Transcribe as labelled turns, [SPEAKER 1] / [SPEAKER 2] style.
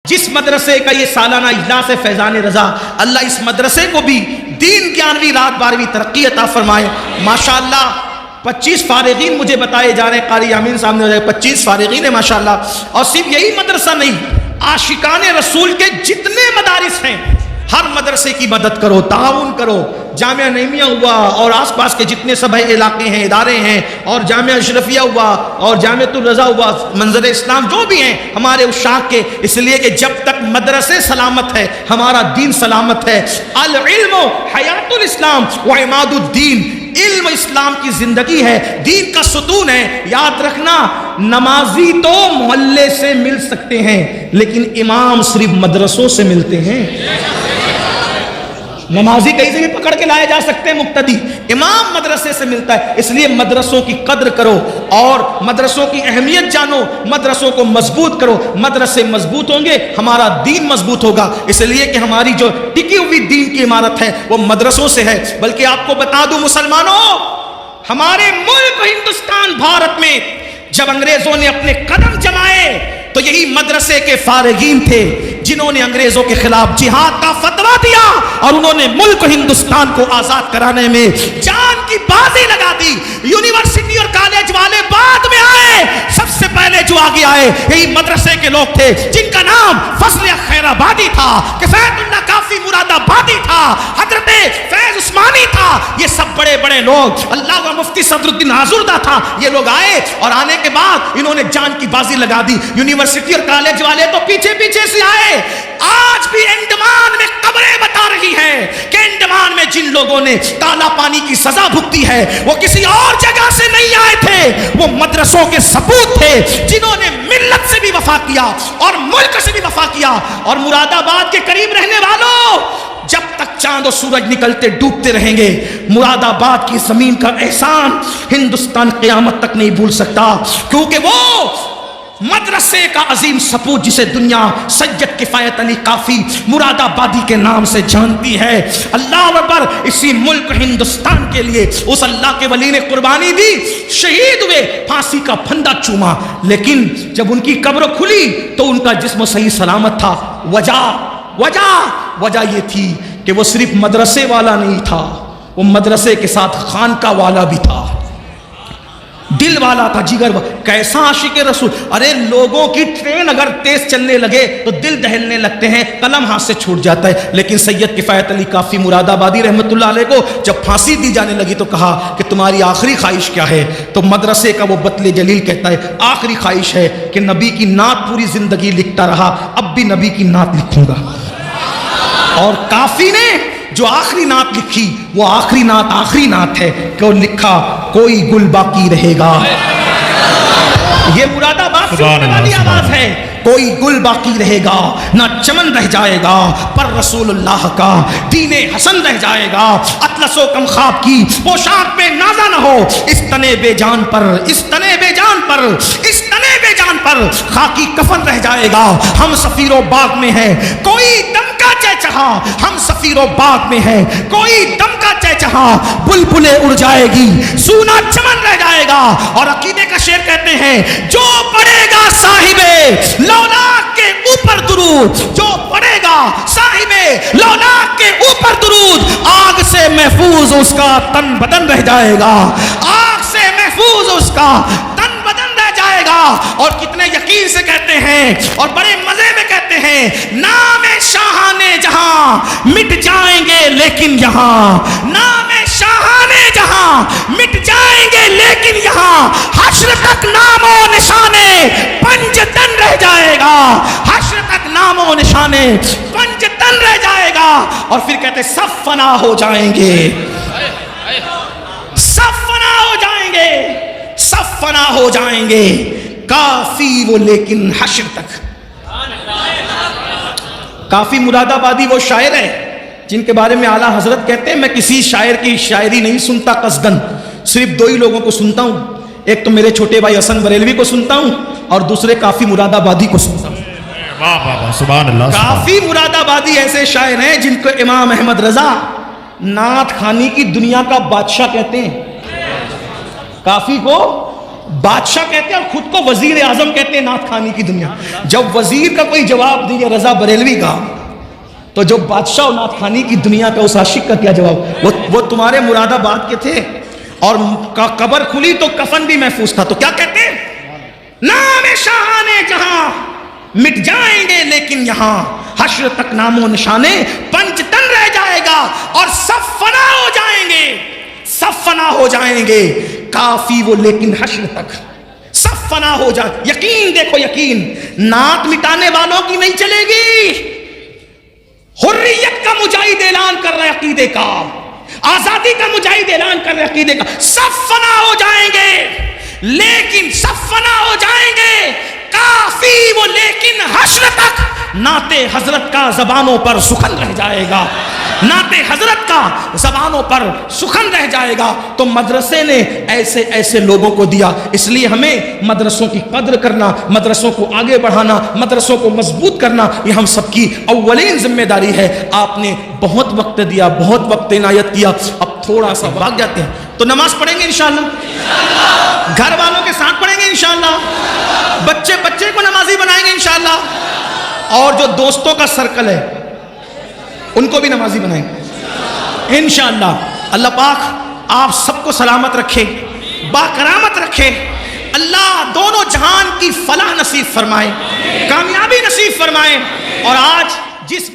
[SPEAKER 1] جس مدرسے کا یہ سالانہ اجلاس ہے فیضان رضا، اللہ اس مدرسے کو بھی دین 11ویں رات 12ویں ترقی عطا فرمائے۔ ماشاءاللہ 25 فارغین مجھے بتائے جا رہے ہیں، قاری یامین صاحب نے 25 فارغین ہیں ماشاءاللہ۔ اور صرف یہی مدرسہ نہیں، عاشقان رسول کے جتنے مدارس ہیں ہر مدرسے کی مدد کرو، تعاون کرو۔ جامعہ نعیمیہ ہوا اور آس پاس کے جتنے سب علاقے ہیں، ادارے ہیں، اور جامعہ اشرفیہ ہوا اور جامعۃ الرضا ہوا، منظر اسلام جو بھی ہیں ہمارے عشاق کے، اس لیے کہ جب تک مدرسے سلامت ہے ہمارا دین سلامت ہے۔ العلم حیات الاسلام وعماد الدین، علم اسلام کی زندگی ہے، دین کا ستون ہے۔ یاد رکھنا، نمازی تو محلے سے مل سکتے ہیں لیکن امام صرف مدرسوں سے ملتے ہیں۔ نمازی کہیں سے بھی پکڑ کے لائے جا سکتے ہیں مقتدی، امام مدرسے سے ملتا ہے۔ اس لیے مدرسوں کی قدر کرو اور مدرسوں کی اہمیت جانو، مدرسوں کو مضبوط کرو۔ مدرسے مضبوط ہوں گے ہمارا دین مضبوط ہوگا، اس لیے کہ ہماری جو ٹکی ہوئی دین کی عمارت ہے وہ مدرسوں سے ہے۔ بلکہ آپ کو بتا دوں مسلمانوں، ہمارے ملک ہندوستان بھارت میں جب انگریزوں نے اپنے قدم جمائے تو یہی مدرسے کے فارغین تھے جنہوں نے انگریزوں کے خلاف جہاد کا فتویٰ دیا اور انہوں نے ملک ہندوستان کو آزاد کرانے میں جان کی بازی لگا دی۔ یونیورسٹی اور کالج والے بعد میں آئے، سب سے پہلے جو آگے آئے یہی مدرسے کے لوگ تھے جن کا نام فضل خیر آبادی تھا، کفایت اللہ کافی مراد آبادی تھا، حضرت فیض عثمانی تھا۔ یہ سب بڑے بڑے لوگ، اللہ کا مفتی صدر الدین آزردہ تھا، یہ لوگ آئے اور آنے کے بعد انہوں نے جان کی بازی لگا دی۔ یونیورسٹی اور کالج والے تو پیچھے پیچھے سے آئے۔ آج بھی انڈمان میں قبریں بتا رہی ہیں کہ انڈمان میں جن لوگوں نے کالا پانی کی سزا بھگتی ہے وہ کسی اور جگہ سے نہیں آئے تھے، وہ مدرسوں کے سپوت تھے جنہوں نے ملت سے بھی وفا کیا اور ملک سے بھی وفا کیا۔ اور مراد آباد کے قریب رہنے والوں، جب تک چاند و سورج نکلتے ڈوبتے رہیں گے مراد آباد کی زمین کا احسان ہندوستان قیامت تک نہیں بھول سکتا، کیونکہ وہ مدرسے کا عظیم سپوت جسے دنیا سید کفایت علی کافی مراد آبادی کے نام سے جانتی ہے۔ اللہ اکبر، اسی ملک ہندوستان کے لیے اس اللہ کے ولی نے قربانی دی، شہید ہوئے، پھانسی کا پھندا چوما، لیکن جب ان کی قبر کھلی تو ان کا جسم صحیح سلامت تھا۔ وجہ یہ تھی کہ وہ صرف مدرسے والا نہیں تھا، وہ مدرسے کے ساتھ خانقاہ والا بھی تھا، دل والا تھا، جگر والا۔ کیسا عاشق رسول! ارے لوگوں کی ٹرین اگر تیز چلنے لگے تو دل دہلنے لگتے ہیں، قلم ہاتھ سے چھوٹ جاتا ہے۔ لیکن سید کفایت علی کافی مراد آبادی رحمت اللہ علیہ کو جب پھانسی دی جانے لگی تو کہا کہ تمہاری آخری خواہش کیا ہے؟ تو مدرسے کا وہ بطل جلیل کہتا ہے آخری خواہش ہے کہ نبی کی نعت پوری زندگی لکھتا رہا، اب بھی نبی کی نعت لکھوں گا۔ اور کافی نے جو آخری نعت لکھی وہ آخری نعت ہے کہ وہ لکھا کوئی گل باقی رہے گا۔ یہ مراد آباد سے والی آواز ہے، کوئی گل باقی رہے گا، نہ چمن رہ جائے گا پر رسول اللہ کا دین حسن رہ جائے گا۔ اطلس و کم خواب کی پوشاک پہ نازا نہ ہو، اس تنے بے جان پر خاکی کفن رہ جائے گا۔ ہم سفیر و باغ میں ہے کوئی دم کا چہچہا، ہم سفیر و باغ میں ہے کوئی دم کا چہچہا، بلبلیں اڑ جائے گی سونا چمن رہ جائے گا۔ اور عقیدے کا شعر کہتے ہیں جو پڑھے گا صاحب لولاک کے اوپر درود، جو پڑھے گا صاحب لولاک کے اوپر درود، آگ سے محفوظ اس کا تن بدن رہ جائے گا، آگ سے محفوظ اس کا تن بدن رہ جائے گا۔ اور کتنے یقین سے کہتے ہیں اور بڑے مزے میں کہتے ہیں نام شاہان جہاں مٹ جائیں گے لیکن یہاں، نام شاہان جہاں مٹ جائیں گے لیکن یہاں حشر تک نام و نشانے پنج تن رہ جائے گا، حشر تک نام و نشانے پنج تن رہ جائے گا۔ اور پھر کہتے سب فنا ہو جائیں گے، سب فنا ہو جائیں گے، سب فنا ہو جائیں گے، کافی وہ لیکن حشر تک۔ کافی مراد آبادی وہ شاعر ہے جن کے بارے میں اعلیٰ حضرت کہتے ہیں میں کسی شاعر کی شاعری نہیں سنتا قصدن، صرف دو ہی لوگوں کو سنتا ہوں، ایک تو میرے چھوٹے بھائی حسن بریلوی کو سنتا ہوں اور دوسرے کافی مراد آبادی کو سنتا ہوں۔
[SPEAKER 2] سبحان اللہ۔
[SPEAKER 1] کافی مراد آبادی ایسے شاعر ہیں جن کو امام احمد رضا نعت خوانی کی دنیا کا بادشاہ کہتے ہیں۔ کافی کو بادشاہ کہتے ہیں اور خود کو وزیر اعظم کہتے ہیں نعت خوانی کی دنیا. جب وزیر کا کوئی جواب دیا رضا بریلوی کا, تو جو بادشاہ اور نعت خوانی کی دنیا کا اس عاشق کا کیا جواب؟ وہ تمہارے مراد آباد کے تھے اور قبر کھلی تو کفن بھی محفوظ تھا. تو کیا کہتے ہیں؟ نام شاہانے جہاں مٹ جائیں گے لیکن یہاں حشر تک نام و نشانے پنج تن رہ جائے گا اور سب فنا ہو جائیں گے, سب فنا ہو جائیں گے, کافی وہ لیکن حشر تک سب فنا ہو جائے. یقین دیکھو یقین, نعت مٹانے والوں کی نہیں چلے گی. حریت کا مجاہد اعلان کر رہے عقیدے کا, آزادی کا مجاہد اعلان کر رہے عقیدے کا. سب فنا ہو جائیں گے لیکن سب فنا ہو جائیں گے, کافی وہ لیکن حشر تک نعت حضرت کا زبانوں پر سخن رہ جائے گا, نعت حضرت کا زبانوں پر سخن رہ جائے گا. تو مدرسے نے ایسے ایسے لوگوں کو دیا. اس لیے ہمیں مدرسوں کی قدر کرنا, مدرسوں کو آگے بڑھانا, مدرسوں کو مضبوط کرنا, یہ ہم سب کی اولین ذمہ داری ہے. آپ نے بہت وقت دیا, بہت وقت عنایت کیا, اب تھوڑا سا بھاگ جاتے ہیں. تو نماز پڑھیں گے انشاءاللہ, گھر والوں کے ساتھ پڑھیں گے انشاءاللہ, بچے کو نمازی بنائیں گے انشاءاللہ, اور جو دوستوں کا سرکل ہے ان کو بھی نمازی بنائیں گے انشاءاللہ. اللہ پاک آپ سب کو سلامت رکھے, باکرامت رکھے. اللہ دونوں جہان کی فلاح نصیب فرمائے, کامیابی نصیب فرمائے. اور آج جس